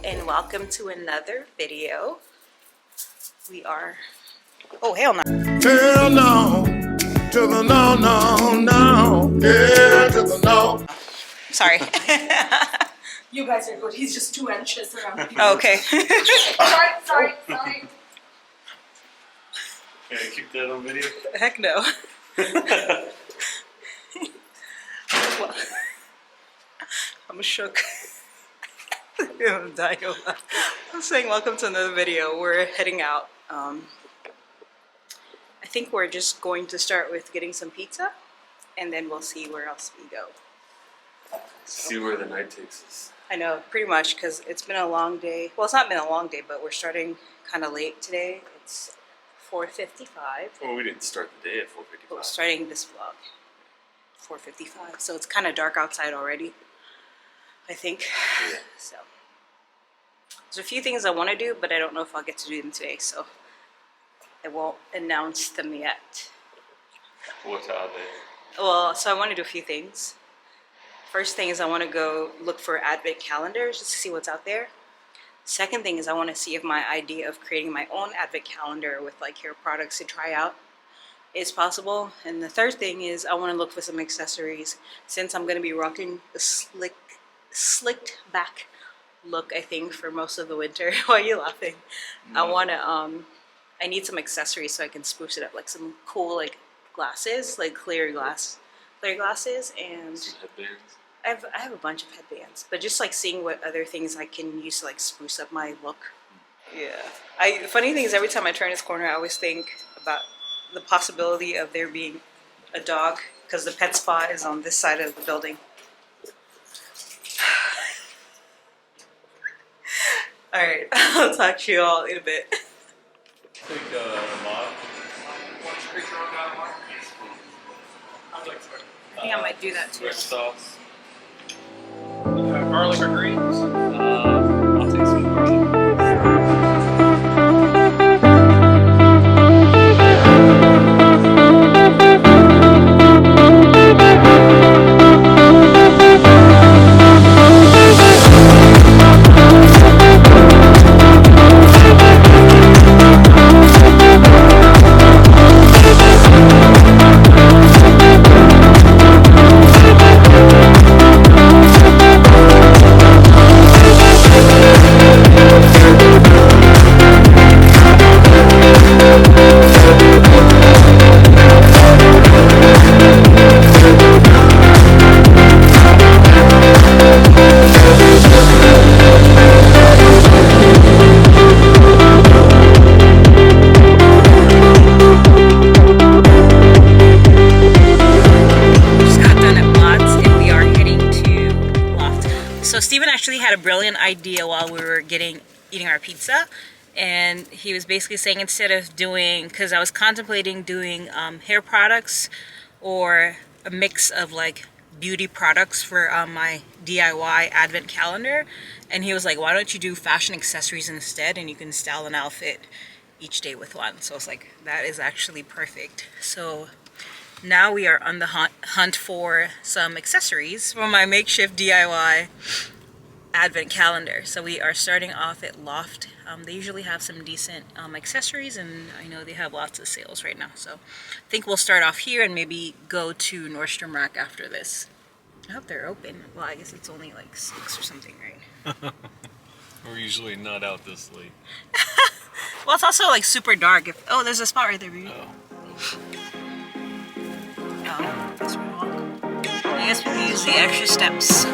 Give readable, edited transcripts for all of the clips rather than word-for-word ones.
and welcome to another video. We are, oh hell no. Hell no, to the no, no, no, yeah, to the no. Sorry. You guys are good. He's just too anxious around people. Oh, okay. Sorry. Can I keep that on video? Heck no. Well, I'm shook. I'm dying of laugh. I'm saying welcome to another video. We're heading out. I think we're just going to start with getting some pizza, and then we'll see where else we go. See where the night takes us. I know, pretty much, because it's been a long day. Well, it's not been a long day, but we're starting kind of late today. It's 4:55. Well, we didn't start the day at 4:55. We're starting this vlog 4:55, so it's kind of dark outside already, I think. Yeah. So there's a few things I want to do, but I don't know if I'll get to do them today, so I won't announce them yet. What are they? Well, so I want to do a few things. First thing is I want to go look for advent calendars just to see what's out there. Second thing is I want to see if my idea of creating my own advent calendar with like hair products to try out is possible. And the third thing is I want to look for some accessories since I'm going to be rocking a slicked back look, I think, for most of the winter. Why are you laughing? No. I need some accessories so I can spruce it up, like some cool like glasses, like clear glasses, and Some headbands. I have a bunch of headbands, but just like seeing what other things I can use to like spruce up my look. Yeah. The funny thing is every time I turn this corner, I always think about the possibility of there being a dog because the pet spa is on this side of the building. All right, I'll talk to you all in a bit. Take a mod. I think I might do that too. Red sauce. Garlic or greens? I'll take some garlic. Had a brilliant idea while we were eating our pizza, and he was basically saying instead of doing, because I was contemplating doing hair products or a mix of like beauty products for my DIY advent calendar, and he was like, why don't you do fashion accessories instead and you can style an outfit each day with one. So I was like, that is actually perfect. So now we are on the hunt for some accessories for my makeshift DIY advent calendar. So we are starting off at Loft. They usually have some decent accessories, and I know they have lots of sales right now. So I think we'll start off here and maybe go to Nordstrom Rack after this. I hope they're open. Well, I guess it's only like 6 or something, right? We're usually not out this late. Well, it's also like super dark. Oh, there's a spot right there. Oh. Oh, that's wrong. I guess we can use the extra steps.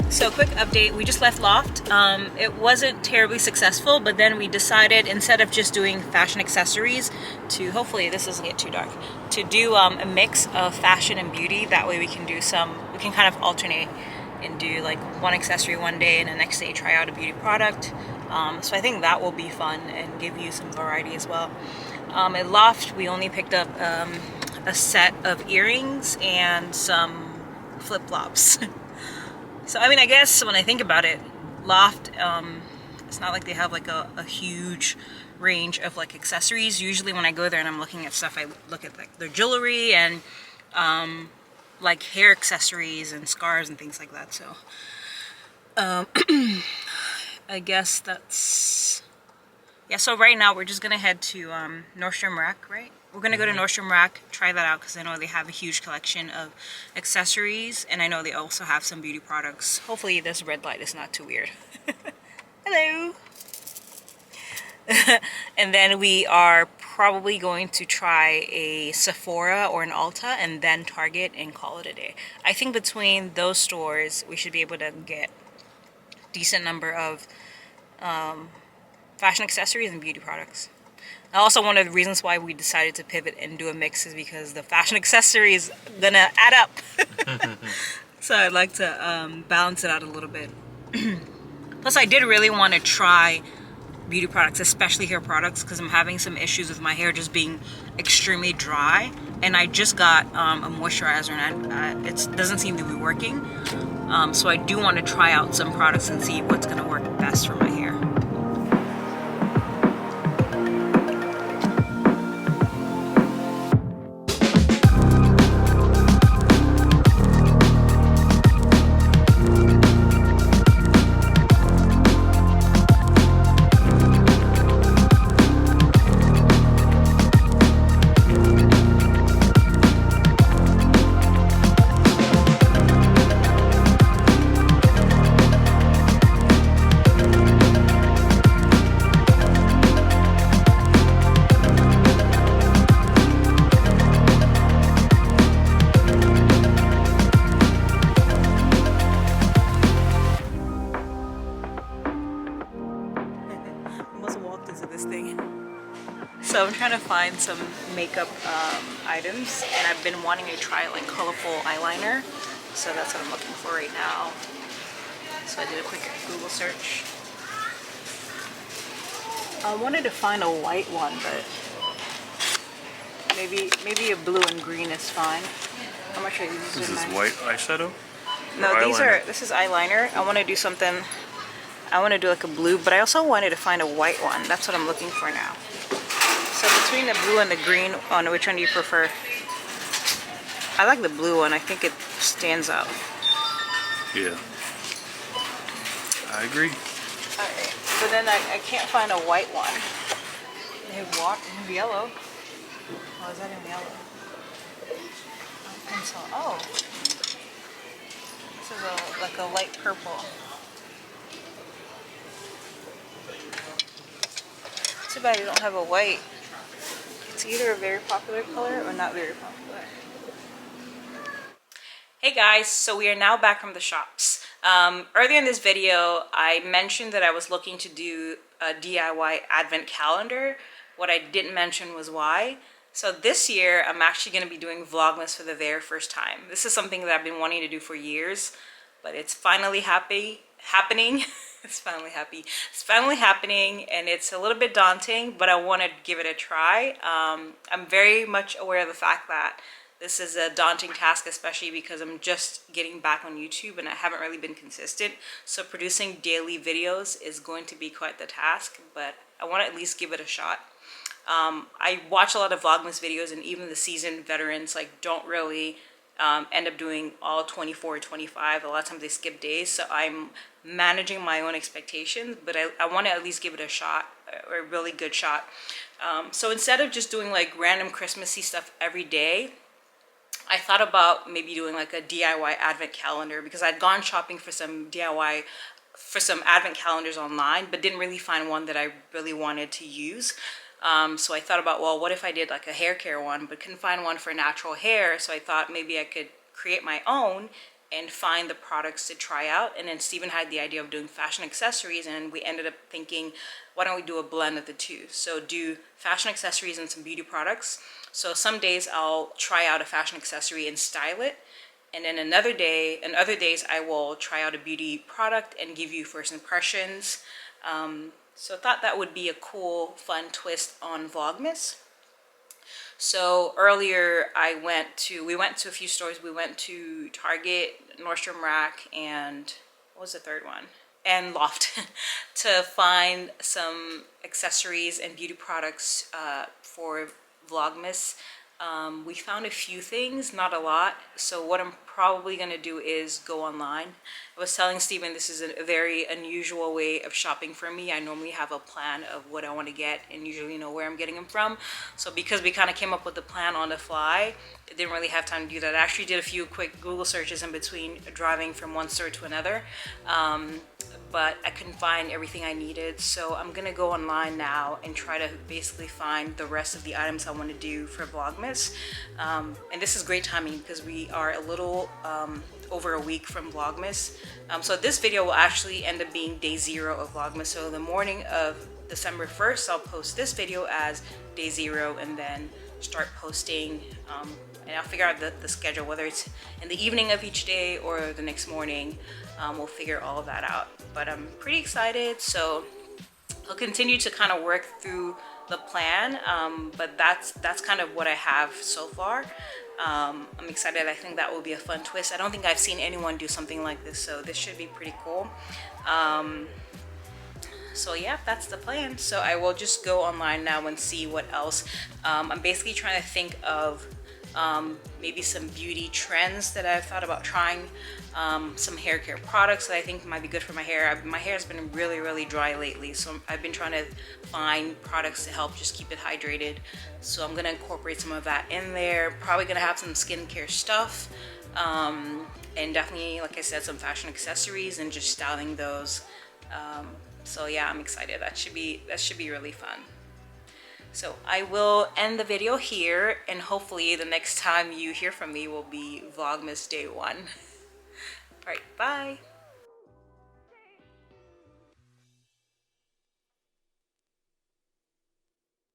So quick update, we just left Loft. It wasn't terribly successful, but then we decided instead of just doing fashion accessories to, hopefully this doesn't get too dark, to do a mix of fashion and beauty. That way we can kind of alternate and do like one accessory one day and the next day try out a beauty product. So I think that will be fun and give you some variety as well. At Loft, we only picked up a set of earrings and some flip-flops. So, I mean, I guess when I think about it, Loft, it's not like they have like a huge range of like accessories. Usually when I go there and I'm looking at stuff, I look at like their jewelry and like hair accessories and scarves and things like that. So, I guess that's... Yeah, so right now we're just gonna head to Nordstrom Rack, right? We're gonna go to Nordstrom Rack, try that out, because I know they have a huge collection of accessories, and I know they also have some beauty products. Hopefully this red light is not too weird. Hello! And then we are probably going to try a Sephora or an Ulta, and then Target, and call it a day. I think between those stores, we should be able to get a decent number of fashion accessories and beauty products. Also, one of the reasons why we decided to pivot and do a mix is because the fashion accessories gonna add up. So I'd like to balance it out a little bit. Plus, I did really want to try beauty products, especially hair products, because I'm having some issues with my hair just being extremely dry. And I just got a moisturizer, and it doesn't seem to be working. So I do want to try out some products and see what's gonna work best for my hair. So I'm trying to find some makeup items, and I've been wanting to try like colorful eyeliner, so that's what I'm looking for right now. So I did a quick Google search. I wanted to find a white one, but maybe a blue and green is fine. How much are these? Is this white eyeshadow? No, this is eyeliner. I want to do something, I want to do like a blue, but I also wanted to find a white one. That's what I'm looking for now. So between the blue and the green, which one do you prefer? I like the blue one. I think it stands out. Yeah. I agree. Alright. But then I can't find a white one. They have yellow. Oh, is that in yellow? Pencil. Oh. This is like a light purple. Too bad you don't have a white. It's either a very popular color or not very popular. Hey guys, so we are now back from the shops. Earlier in this video, I mentioned that I was looking to do a DIY advent calendar. What I didn't mention was why. So this year, I'm actually going to be doing Vlogmas for the very first time. This is something that I've been wanting to do for years, but it's finally happening. It's finally happening, and it's a little bit daunting, but I want to give it a try. I'm very much aware of the fact that this is a daunting task, especially because I'm just getting back on YouTube and I haven't really been consistent. So producing daily videos is going to be quite the task, but I want to at least give it a shot. I watch a lot of Vlogmas videos, and even the seasoned veterans like don't really end up doing all 24 or 25. A lot of times they skip days, so I'm managing my own expectations, but I want to at least give it a shot, or a really good shot. So instead of just doing like random Christmassy stuff every day, I thought about maybe doing like a DIY advent calendar, because I'd gone shopping for some advent calendars online, but didn't really find one that I really wanted to use. So I thought about, well, what if I did like a hair care one, but couldn't find one for natural hair. So I thought maybe I could create my own and find the products to try out. And then Steven had the idea of doing fashion accessories, and we ended up thinking, why don't we do a blend of the two? So do fashion accessories and some beauty products. So some days I'll try out a fashion accessory and style it, and then other days I will try out a beauty product and give you first impressions. So I thought that would be a cool, fun twist on Vlogmas. So earlier we went to a few stores. We went to Target, Nordstrom Rack, and what was the third one? And Loft to find some accessories and beauty products for Vlogmas. We found a few things, not a lot. So what I'm probably gonna do is go online. I was telling Steven this is a very unusual way of shopping for me. I normally have a plan of what I want to get and usually know where I'm getting them from. So because we kind of came up with the plan on the fly, I didn't really have time to do that. I actually did a few quick Google searches in between driving from one store to another. But I couldn't find everything I needed, so I'm gonna go online now and try to basically find the rest of the items I want to do for Vlogmas. And this is great timing because we are a little over a week from Vlogmas. So this video will actually end up being day 0 of Vlogmas. So the morning of December 1st, I'll post this video as day 0 and then start posting, and I'll figure out the schedule, whether it's in the evening of each day or the next morning. We'll figure all of that out, but I'm pretty excited. So I'll continue to kind of work through the plan, but that's kind of what I have so far. I'm excited. I think that will be a fun twist. I don't think I've seen anyone do something like this, so this should be pretty cool. So yeah, that's the plan. So I will just go online now and see what else. I'm basically trying to think of maybe some beauty trends that I've thought about trying, some hair care products that I think might be good for my hair. My hair has been really dry lately, so I've been trying to find products to help just keep it hydrated. So I'm gonna incorporate some of that in there. Probably gonna have some skincare stuff, and definitely, like I said, some fashion accessories and just styling those. So yeah, I'm excited. That should be really fun. So I will end the video here, and hopefully the next time you hear from me will be Vlogmas day 1. All right, bye.